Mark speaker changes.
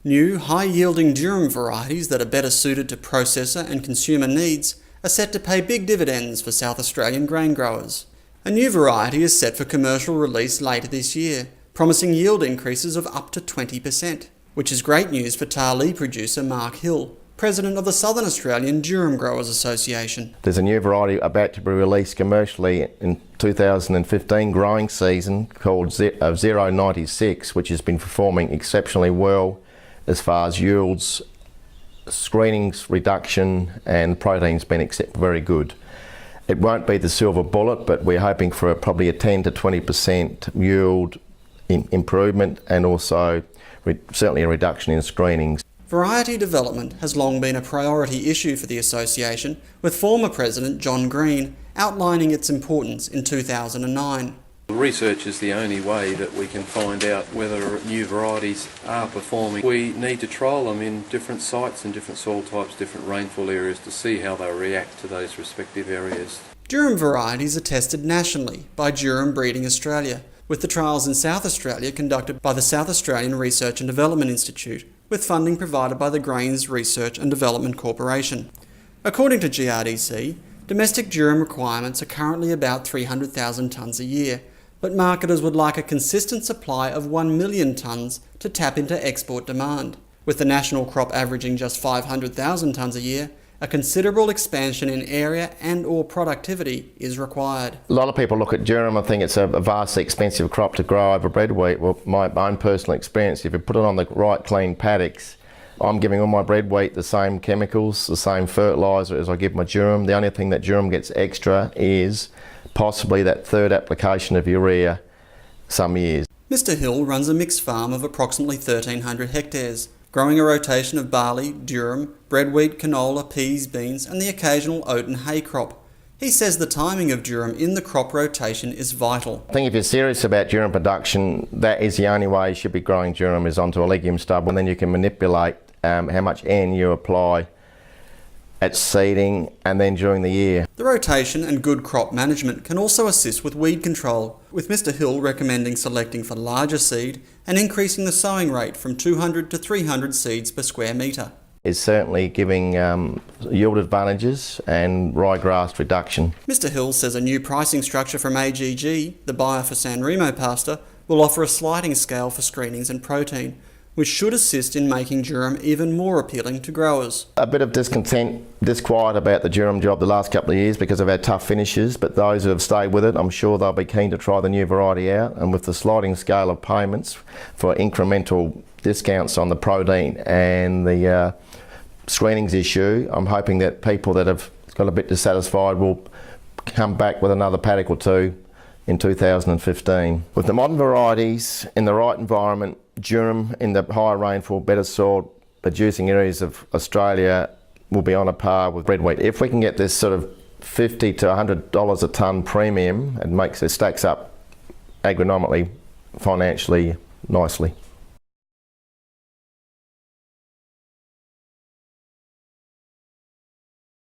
Speaker 1: New, high-yielding durum varieties that are better suited to processor and consumer needs are set to pay big dividends for South Australian grain growers. A new variety is set for commercial release later this year, promising yield increases of up to 20%, which is great news for Tarlee producer Mark Hill, president of the Southern Australian Durum Growers Association.
Speaker 2: There's a new variety about to be released commercially in 2015 growing season called 096, which has been performing exceptionally well as far as yields, screenings reduction and protein's been very good. It won't be the silver bullet, but we're hoping for probably a 10 to 20% yield improvement and also certainly a reduction in screenings.
Speaker 1: Variety development has long been a priority issue for the association, with former President John Green outlining its importance in 2009.
Speaker 3: Research is the only way that we can find out whether new varieties are performing. We need to trial them in different sites and different soil types, different rainfall areas to see how they react to those respective areas.
Speaker 1: Durum varieties are tested nationally by Durum Breeding Australia, with the trials in South Australia conducted by the South Australian Research and Development Institute, with funding provided by the Grains Research and Development Corporation. According to GRDC, domestic durum requirements are currently about 300,000 tonnes a year, but marketers would like a consistent supply of 1 million tonnes to tap into export demand. With the national crop averaging just 500,000 tonnes a year, a considerable expansion in area and/or productivity is required.
Speaker 2: A lot of people look at durum and think it's a vastly expensive crop to grow over bread wheat. Well, my own personal experience, if you put it on the right clean paddocks, I'm giving all my bread wheat the same chemicals, the same fertiliser as I give my durum. The only thing that durum gets extra is possibly that third application of urea some years.
Speaker 1: Mr Hill runs a mixed farm of approximately 1,300 hectares, growing a rotation of barley, durum, bread wheat, canola, peas, beans and the occasional oat and hay crop. He says the timing of durum in the crop rotation is vital.
Speaker 2: I think if you're serious about durum production, that is the only way you should be growing durum is onto a legume stubble, and then you can manipulate how much N you apply at seeding and then during the year.
Speaker 1: The rotation and good crop management can also assist with weed control, with Mr Hill recommending selecting for larger seed and increasing the sowing rate from 200 to 300 seeds per square metre.
Speaker 2: Is certainly giving yield advantages and ryegrass reduction.
Speaker 1: Mr Hill says a new pricing structure from AGG, the buyer for San Remo pasta, will offer a sliding scale for screenings and protein, which should assist in making durum even more appealing to growers.
Speaker 2: A bit of disquiet about the durum job the last couple of years because of our tough finishes, but those who have stayed with it, I'm sure they'll be keen to try the new variety out, and with the sliding scale of payments for incremental discounts on the protein and the screenings issue, I'm hoping that people that have got a bit dissatisfied will come back with another paddock or two in 2015. With the modern varieties in the right environment, durum in the higher rainfall, better soil producing areas of Australia will be on a par with bread wheat. If we can get this sort of $50 to $100 a tonne premium, it stacks up agronomically, financially nicely.